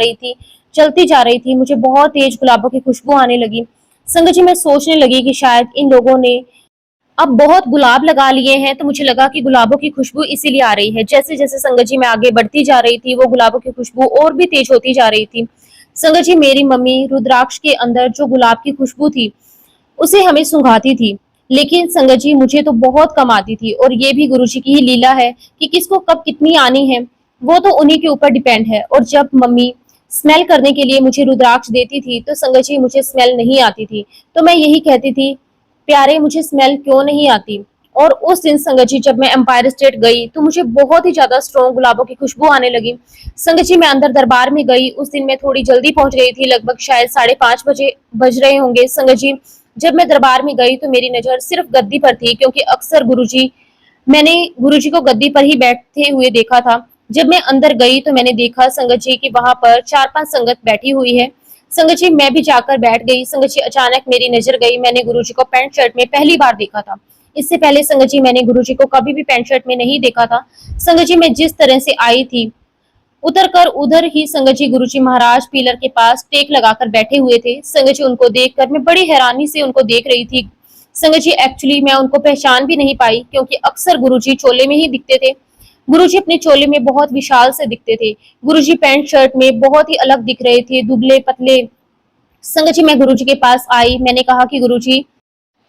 रही थी मुझे बहुत तेज गुलाबों की खुशबू आने लगी। संगत जी मैं सोचने लगी कि शायद इन लोगों ने अब बहुत गुलाब लगा लिए हैं तो मुझे लगा कि गुलाबों की खुशबू इसीलिए आ रही है। जैसे जैसे संगत जी मैं आगे बढ़ती जा रही थी वो गुलाबों की खुशबू और भी तेज होती जा रही थी। संगत जी मेरी मम्मी रुद्राक्ष के अंदर जो गुलाब की खुशबू थी उसे हमें सुंघाती थी लेकिन संगत जी मुझे तो बहुत कम आती थी। और ये भी गुरुजी की ही लीला है कि किसको कब कितनी आनी है वो तो उन्हीं के ऊपर डिपेंड है। और जब मम्मी स्मेल करने के लिए मुझे रुद्राक्ष देती थी तो संगत जी मुझे स्मेल नहीं आती थी तो मैं यही कहती थी प्यारे मुझे स्मेल क्यों नहीं आती। और उस दिन संगत जी जब मैं एम्पायर स्टेट गई तो मुझे बहुत ही ज्यादा स्ट्रॉन्ग गुलाबों की खुशबू आने लगी। संगत जी मैं अंदर दरबार में गई। उस दिन मैं थोड़ी जल्दी पहुंच गई थी लगभग शायद 5:30 बजे बज रहे होंगे। संगत जी जब मैं दरबार में गई तो मेरी नजर सिर्फ गद्दी पर थी क्योंकि अक्सर मैंने गुरुजी को गद्दी पर ही बैठते हुए देखा था। जब मैं अंदर गई तो मैंने देखा संगत जी की वहां पर 4-5 संगत बैठी हुई है। संगत जी मैं भी जाकर बैठ गई। संगत जी अचानक मेरी नजर गई मैंने गुरुजी को पैंट शर्ट में पहली बार देखा था। इससे पहले संगत जी मैंने गुरुजी को कभी भी पैंट शर्ट में नहीं देखा था। संगत जी मैं जिस तरह से आई थी, उतर कर उधर ही संगत जी गुरुजी महाराज पिलर के पास टेक लगाकर बैठे हुए थे। संगत जी उनको देखकर मैं बड़ी हैरानी से उनको देख रही थी। संगत जी एक्चुअली मैं उनको पहचान भी नहीं पाई, क्योंकि अक्सर गुरुजी चोले में ही दिखते थे। गुरुजी अपने चोले में बहुत विशाल से दिखते थे। गुरुजी पैंट शर्ट में बहुत ही अलग दिख रहे थे, दुबले पतले। संगत जी मैं गुरुजी के पास आई, मैंने कहा कि गुरुजी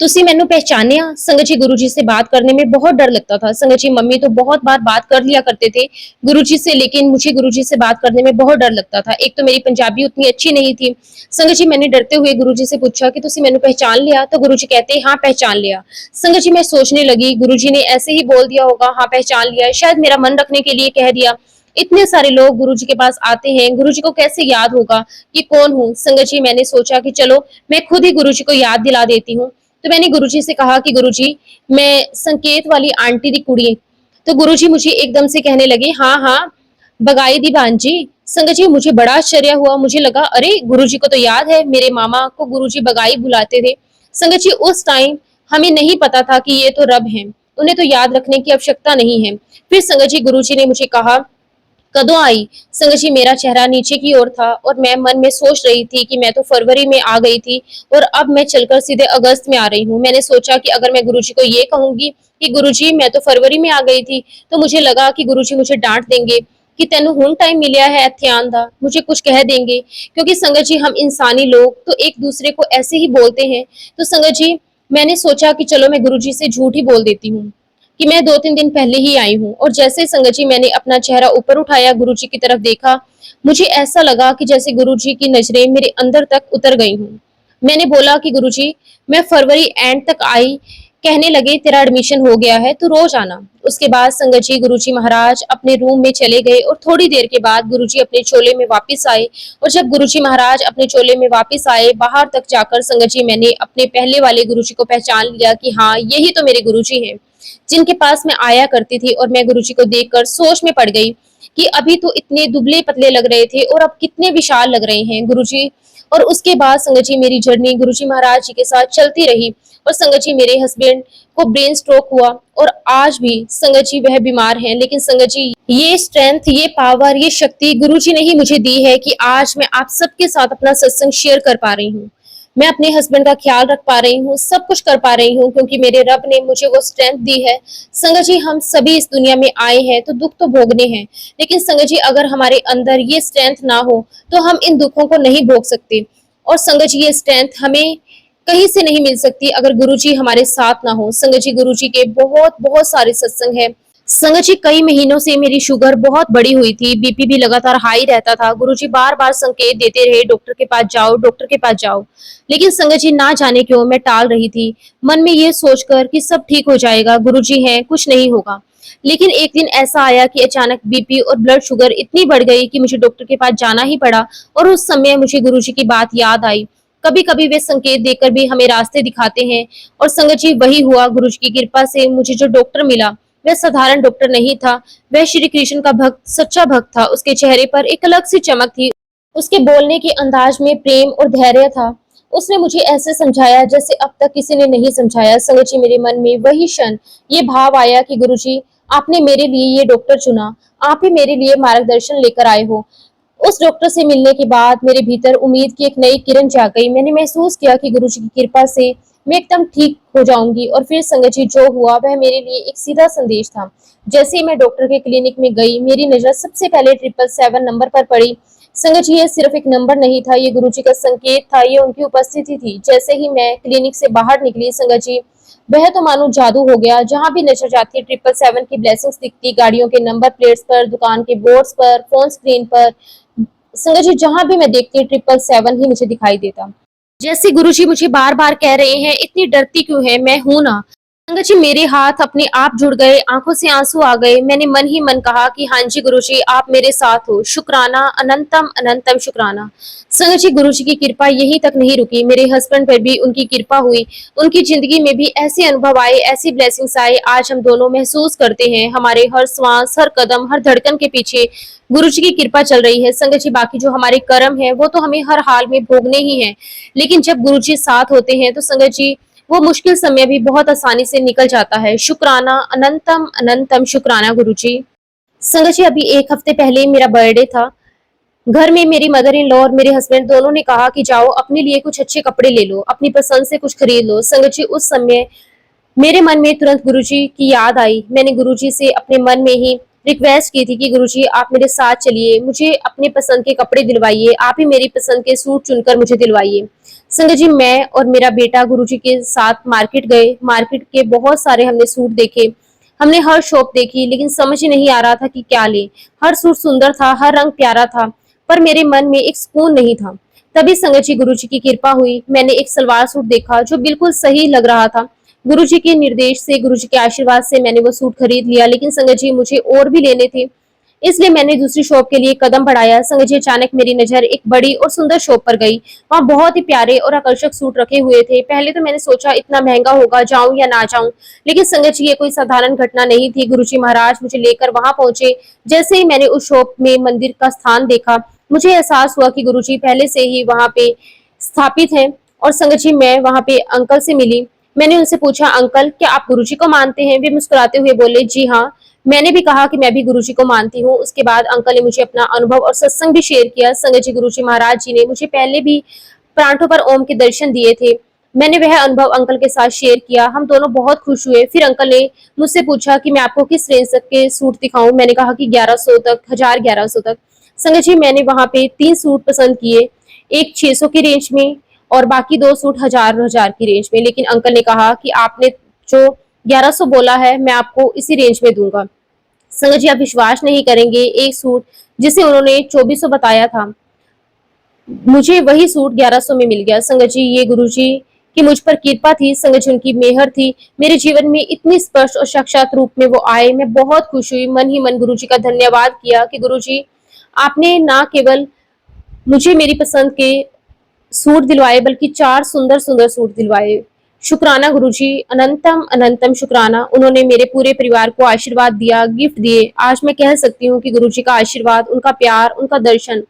ਤੁਸੀਂ ਮੈਨੂੰ पहचानिया। संगत जी गुरुजी से बात करने में बहुत डर लगता था। संगत जी मम्मी तो बहुत बात कर लिया करते थे गुरुजी से, लेकिन मुझे गुरुजी से बात करने में बहुत डर लगता था। एक तो मेरी पंजाबी उतनी अच्छी नहीं थी। संगत जी मैंने डरते हुए गुरुजी से पूछा कि तुसी मैनू पहचान लिया? तो गुरुजी कहते हाँ पहचान लिया। संगत जी मैं सोचने लगी गुरुजी ने ऐसे ही बोल दिया होगा हाँ पहचान लिया, शायद मेरा मन रखने के लिए कह दिया। इतने सारे लोग गुरुजी के पास आते हैं, गुरुजी को कैसे याद होगा कि कौन हूँ। संगत जी मैंने सोचा कि चलो मैं खुद ही गुरुजी को याद दिला देती हूँ। तो मैंने गुरुजी से कहा कि गुरुजी मैं संकेत वाली आंटी दी कुड़ी। तो गुरुजी मुझे एकदम से कहने लगे हाँ हाँ बगाई दी भांजी। संगत जी मुझे बड़ा आश्चर्य हुआ, मुझे लगा अरे गुरुजी को तो याद है, मेरे मामा को गुरुजी बगाई बुलाते थे। संगत जी उस टाइम हमें नहीं पता था कि ये तो रब हैं, उन्हें तो याद रखने की आवश्यकता नहीं है। फिर संगत जी गुरुजी ने मुझे कहा कदों आई? संगत जी मेरा चेहरा नीचे की ओर था और मैं मन में सोच रही थी कि मैं तो फरवरी में आ गई थी और अब मैं चलकर सीधे अगस्त में आ रही हूँ। मैंने सोचा कि अगर मैं गुरुजी को ये कहूंगी कि गुरुजी मैं तो फरवरी में आ गई थी, तो मुझे लगा कि गुरुजी मुझे डांट देंगे कि तेनू हुण टाइम मिलिया है इत्थे आउण दा, मुझे कुछ कह देंगे। क्योंकि संगत जी हम इंसानी लोग तो एक दूसरे को ऐसे ही बोलते हैं। तो संगत जी मैंने सोचा कि चलो मैं गुरुजी से झूठ ही बोल देती हूँ कि मैं 2-3 दिन पहले ही आई हूँ। और जैसे संगत जी मैंने अपना चेहरा ऊपर उठाया, गुरुजी की तरफ देखा, मुझे ऐसा लगा कि जैसे गुरुजी की नजरें मेरे अंदर तक उतर गई हूँ। मैंने बोला कि गुरुजी मैं फरवरी एंड तक आई, कहने लगे तेरा एडमिशन हो गया है, तू रोज आना। उसके बाद संगत जी गुरुजी महाराज अपने रूम में चले गए और थोड़ी देर के बाद गुरुजी अपने चोले में वापस आए। और जब गुरुजी महाराज अपने चोले में वापस आए, बाहर तक जाकर संगत जी मैंने अपने पहले वाले गुरुजी को पहचान लिया कि हाँ यही तो मेरे गुरुजी हैं जिनके पास मैं आया करती थी। और मैं गुरुजी को देखकर सोच में पड़ गई कि अभी तो इतने दुबले पतले लग रहे थे और अब कितने विशाल लग रहे हैं गुरुजी। और उसके बाद संगत जी मेरी जर्नी गुरुजी महाराज जी के साथ चलती रही। और संगत जी मेरे हस्बैंड को ब्रेन स्ट्रोक हुआ और आज भी संगत जी वह बीमार हैं, लेकिन संगत जी ये स्ट्रेंथ, ये पावर, ये शक्ति गुरुजी ने ही मुझे दी है कि आज मैं आप सबके साथ अपना सत्संग शेयर कर पा रही हूँ। मैं अपने हस्बैंड का ख्याल रख पा रही हूँ, सब कुछ कर पा रही हूँ, क्योंकि मेरे रब ने मुझे वो स्ट्रेंथ दी है। संगत जी हम सभी इस दुनिया में आए हैं तो दुख तो भोगने हैं, लेकिन संगत जी अगर हमारे अंदर ये स्ट्रेंथ ना हो तो हम इन दुखों को नहीं भोग सकते। और संगत जी ये स्ट्रेंथ हमें कहीं से नहीं मिल सकती अगर गुरुजी हमारे साथ ना हो। संगत जी गुरुजी के बहुत बहुत सारे सत्संग है। संगत जी कई महीनों से मेरी शुगर बहुत बड़ी हुई थी, बीपी भी लगातार हाई रहता था। गुरुजी बार बार संकेत देते रहे डॉक्टर के पास जाओ, डॉक्टर के पास जाओ, लेकिन संगत जी ना जाने क्यों मैं टाल रही थी, मन में ये सोचकर कि सब ठीक हो जाएगा, गुरुजी हैं, कुछ नहीं होगा। लेकिन एक दिन ऐसा आया कि अचानक बीपी और ब्लड शुगर इतनी बढ़ गई कि मुझे डॉक्टर के पास जाना ही पड़ा। और उस समय मुझे गुरुजी की बात याद आई। कभी कभी वे संकेत देकर भी हमें रास्ते दिखाते हैं। और संगत जी वही हुआ, गुरुजी की कृपा से मुझे जो डॉक्टर मिला वह साधारण डॉक्टर नहीं था, वह श्री कृष्ण का भक्त, सच्चा भक्त था। उसके चेहरे पर एक अलग सी चमक थी, उसके बोलने के अंदाज में प्रेम और धैर्य था। उसने मुझे ऐसे समझाया जैसे अब तक किसी ने नहीं समझाया। संगत जी मेरे मन में वही क्षण ये भाव आया कि गुरुजी आपने मेरे लिए ये डॉक्टर चुना, आप ही मेरे लिए मार्गदर्शन लेकर आए हो। उस डॉक्टर से मिलने के बाद मेरे भीतर उम्मीद की एक नई किरण जाग गई। मैंने महसूस किया कि गुरुजी की कृपा से मैं एकदम ठीक हो जाऊंगी। और फिर संगत जी जो हुआ वह मेरे लिए एक सीधा संदेश था। जैसे ही मैं डॉक्टर के क्लिनिक में गई, मेरी नजर सबसे पहले 777 नंबर पर पड़ी। संगत जी ये सिर्फ एक नंबर नहीं था, ये गुरुजी का संकेत था, ये उनकी उपस्थिति थी। जैसे ही मैं क्लिनिक से बाहर निकली संगत जी वह तो मानो जादू हो गया। जहां भी नजर जाती 777 की ब्लेसिंग्स दिखती, गाड़ियों के नंबर प्लेट्स पर, दुकान के बोर्ड्स पर, फोन स्क्रीन पर। संगत जी जहां भी मैं देखती 777 ही मुझे दिखाई देता। जैसे गुरुजी मुझे बार बार कह रहे हैं इतनी डरती क्यों है, मैं हूं ना। संगत जी मेरे हाथ अपने आप जुड़ गए, आंखों से आंसू आ गए। मैंने मन ही मन कहा कि हाँ जी गुरुजी आप मेरे साथ हो, शुक्राना, अनंतम अनंतम शुक्राना। संगत जी गुरुजी की कृपा यहीं तक नहीं रुकी, मेरे हस्बैंड पर भी उनकी कृपा हुई। उनकी जिंदगी में भी ऐसे अनुभव आए, ऐसी ब्लेसिंग्स आए, आज हम दोनों महसूस करते हैं हमारे हर श्वास, हर कदम, हर धड़कन के पीछे गुरुजी की कृपा चल रही है। संगत जी बाकी जो हमारे कर्म है वो तो हमें हर हाल में भोगने ही है, लेकिन जब गुरुजी साथ होते हैं तो संगत जी वो मुश्किल समय भी बहुत आसानी से निकल जाता है। शुक्राना, अनंतम अनंतम शुक्राना गुरुजी। संगत जी, अभी 1 हफ्ते पहले मेरा बर्थडे था। घर में मेरी मदर इन लॉ और मेरे हस्बैंड दोनों ने कहा कि जाओ अपने लिए कुछ अच्छे कपड़े ले लो, अपनी पसंद से कुछ खरीद लो। संगत जी, उस समय मेरे मन में तुरंत गुरुजी की याद आई। मैंने गुरुजी से अपने मन में ही रिक्वेस्ट की थी कि गुरुजी आप मेरे साथ चलिए, मुझे अपने पसंद के कपड़े दिलवाइए, आप ही मेरी पसंद के सूट चुनकर मुझे दिलवाइए। संगत जी, मैं और मेरा बेटा गुरुजी के साथ मार्केट गए। मार्केट के बहुत सारे हमने सूट देखे, हमने हर शॉप देखी, लेकिन समझ ही नहीं आ रहा था कि क्या ले। हर सूट सुंदर था, हर रंग प्यारा था, पर मेरे मन में एक सुकून नहीं था। तभी संगत जी गुरुजी की कृपा हुई, मैंने एक सलवार सूट देखा जो बिल्कुल सही लग रहा था। गुरुजी के निर्देश से, गुरुजी के आशीर्वाद से मैंने वो सूट खरीद लिया। लेकिन संगत जी, मुझे और भी लेने थे, इसलिए मैंने दूसरी शॉप के लिए कदम बढ़ाया। संगत जी, अचानक मेरी नजर एक बड़ी और सुंदर शॉप पर गई। वहाँ बहुत ही प्यारे और आकर्षक सूट रखे हुए थे। पहले तो मैंने सोचा इतना महंगा होगा, जाऊं या ना जाऊं, लेकिन संगत जी ये कोई साधारण घटना नहीं थी। गुरुजी महाराज मुझे लेकर वहां पहुंचे। जैसे ही मैंने उस शॉप में मंदिर का स्थान देखा, मुझे एहसास हुआ कि गुरुजी पहले से ही वहां पे स्थापित हैं। और संगत जी, मैं वहां पे अंकल से मिली। मैंने उनसे पूछा, अंकल क्या आप गुरुजी को मानते हैं? वे मुस्कुराते हुए बोले, जी हाँ। मैंने भी कहा कि मैं भी गुरुजी को मानती हूँ। उसके बाद अंकल ने मुझे अपना अनुभव और सत्संग भी शेयर किया। संगत जी, गुरुजी महाराज जी ने मुझे पहले भी परांठों पर ओम के दर्शन दिए थे। मैंने वह अनुभव अंकल के साथ शेयर किया। हम दोनों बहुत खुश हुए। फिर अंकल ने मुझसे पूछा कि मैं आपको किस रेंज तक के सूट दिखाऊं। मैंने कहा कि 1100 तक, 1000-1100 तक। संगत जी, मैंने वहां पे 3 सूट पसंद किए, एक 600 की रेंज में और बाकी 2 सूट 1000 की रेंज में। लेकिन अंकल ने कहा कि आपने जो 1100 बोला है, मैं आपको इसी रेंज में दूंगा। संगत जी, आप विश्वास नहीं करेंगे, एक सूट जिसे उन्होंने 2400 बताया था, मुझे वही सूट 1100 में मिल गया। संगत जी, ये गुरुजी की मुझ पर कृपा थी। संगत जी, उनकी मेहर थी। मेरे जीवन में इतनी स्पष्ट और साक्षात रूप में वो आए। मैं बहुत खुश हुई, मन ही मन गुरुजी का धन्यवाद किया कि गुरुजी आपने ना केवल मुझे मेरी पसंद के सूट दिलवाए, बल्कि 4 सुंदर सुंदर सूट दिलवाए। शुक्राना गुरुजी, अनंतम अनंतम शुक्राना। उन्होंने मेरे पूरे परिवार को आशीर्वाद दिया, गिफ्ट दिए। आज मैं कह सकती हूँ कि गुरुजी का आशीर्वाद, उनका प्यार, उनका दर्शन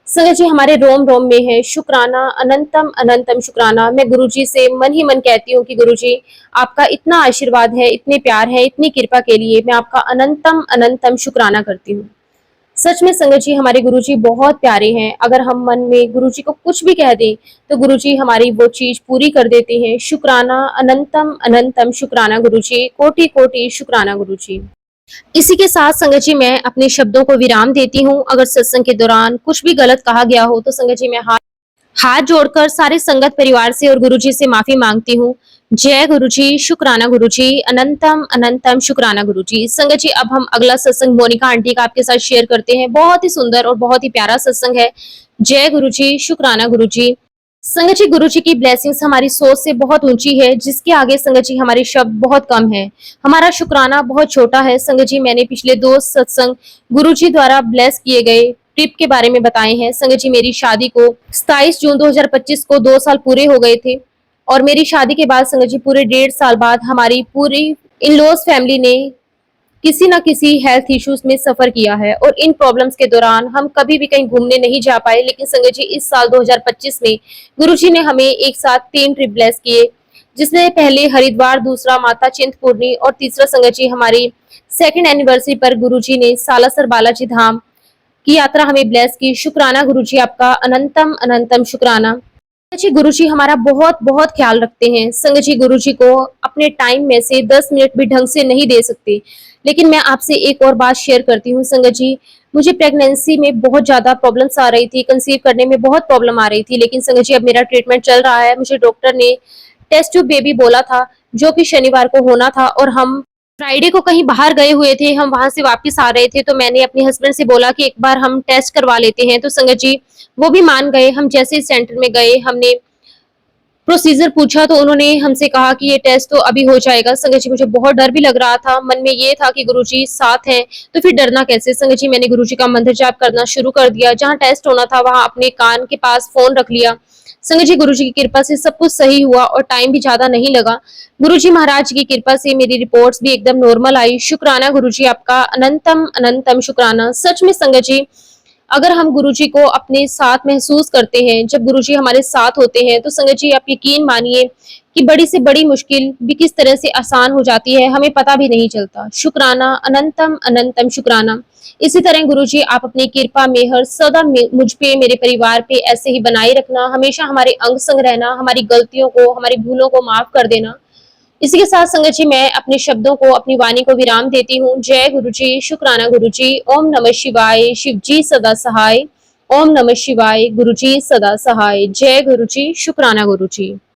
संगत जी हमारे रोम रोम में है। शुक्राना, अनंतम अनंतम शुक्राना। मैं गुरुजी से मन ही मन कहती हूँ कि गुरुजी आपका इतना आशीर्वाद है, इतने प्यार है, इतनी कृपा के लिए मैं आपका अनंतम अनंतम शुक्राना करती हूँ। सच में संगत जी, हमारे गुरुजी बहुत प्यारे हैं। अगर हम मन में गुरुजी को कुछ भी कह दें तो गुरुजी हमारी वो चीज पूरी कर देते हैं। शुक्राना, अनंतम अनंतम शुक्राना गुरुजी, कोटि कोटि शुक्राना गुरुजी। इसी के साथ संगत जी मैं अपने शब्दों को विराम देती हूँ। अगर सत्संग के दौरान कुछ भी गलत कहा गया हो तो संगत जी मैं हाथ जोड़कर सारे संगत परिवार से और गुरुजी से माफी मांगती हूँ। जय गुरुजी, शुक्राना गुरुजी, अनंतम अनंतम शुक्राना गुरुजी। संगत जी, अब हम अगला सत्संग मोनिका आंटी का आपके साथ शेयर करते हैं। बहुत ही सुंदर और बहुत ही प्यारा सत्संग है। जय गुरुजी, शुक्राना गुरुजी। संगत जी, गुरुजी की ब्लेसिंग्स हमारी सोच से बहुत ऊंची है, जिसके आगे संगत जी हमारे शब्द बहुत कम है। हमारा शुक्राना बहुत छोटा है। संगत जी, मैंने पिछले 2 सत्संग गुरुजी द्वारा ब्लेस किए गए ट्रिप के बारे में बताए हैं। संगत जी, मेरी शादी को 27 जून 2025 को 2 साल पूरे हो गए थे और मेरी शादी के बाद संगत जी पूरे 1.5 साल बाद हमारी पूरी इन लॉज फैमिली ने किसी ना किसी हेल्थ इश्यूज में सफर किया है और इन प्रॉब्लम्स के दौरान हम कभी भी कहीं घूमने नहीं जा पाए। लेकिन संगत जी, इस साल 2025 में गुरुजी ने हमें एक साथ 3 ट्रिप ब्लेस किए, जिसमें पहले हरिद्वार, दूसरा माता चिंतपूर्णी और तीसरा संगत जी हमारी 2nd एनिवर्सरी पर गुरुजी ने सालासर बालाजी धाम की यात्रा हमें ब्लेस की। शुक्राना गुरुजी, आपका अनंतम अनंतम शुक्राना। संगत जी, गुरुजी हमारा बहुत बहुत ख्याल रखते हैं। संगत जी, गुरुजी को अपने टाइम में से 10 मिनट भी ढंग से नहीं दे सकते। लेकिन मैं आपसे एक और बात शेयर करती हूँ संगत जी, मुझे प्रेगनेंसी में बहुत ज्यादा प्रॉब्लम्स आ रही थी, कंसीव करने में बहुत प्रॉब्लम आ रही थी। लेकिन संगत जी, अब मेरा ट्रीटमेंट चल रहा है। मुझे डॉक्टर ने टेस्ट ट्यूब बेबी बोला था, जो कि शनिवार को होना था और हम फ्राइडे को कहीं बाहर गए हुए थे। हम वहां से वापस आ रहे थे तो मैंने अपने हस्बैंड से बोला कि एक बार हम टेस्ट करवा लेते हैं। तो संगत जी वो भी मान गए। हम जैसे ही सेंटर में गए, हमने प्रोसीजर पूछा तो उन्होंने हमसे कहा कि ये टेस्ट तो अभी हो जाएगा। संगत जी, मुझे बहुत डर भी लग रहा था। मन में ये था कि गुरुजी साथ हैं तो फिर डरना कैसे। संगत जी, मैंने गुरुजी का मंत्र जाप करना शुरू कर दिया। जहाँ टेस्ट होना था वहां अपने कान के पास फोन रख लिया। संगत जी, गुरुजी की कृपा से सब कुछ सही हुआ और टाइम भी ज्यादा नहीं लगा। गुरुजी महाराज की कृपा से मेरी रिपोर्ट्स भी एकदम नॉर्मल आई। शुक्राना गुरुजी, आपका अनंतम अनंतम शुक्राना। सच में संगत जी, अगर हम गुरुजी को अपने साथ महसूस करते हैं, जब गुरुजी हमारे साथ होते हैं, तो संगत जी आप यकीन मानिए कि बड़ी से बड़ी मुश्किल भी किस तरह से आसान हो जाती है, हमें पता भी नहीं चलता। शुक्राना, अनंतम अनंतम शुक्राना। इसी तरह गुरुजी आप अपनी कृपा मेहर सदा मुझ पे, मेरे परिवार पे ऐसे ही बनाए रखना, हमेशा हमारे अंग संग रहना, हमारी गलतियों को, हमारी भूलों को माफ कर देना। इसी के साथ संगत जी मैं अपने शब्दों को, अपनी वाणी को विराम देती हूँ। जय गुरु जी, शुक्राना गुरु जी, ओम नमः शिवाय, शिव जी सदा सहाय। ओम नमः शिवाय, गुरु जी सदा सहाय। जय गुरु जी, शुक्राना गुरु जी।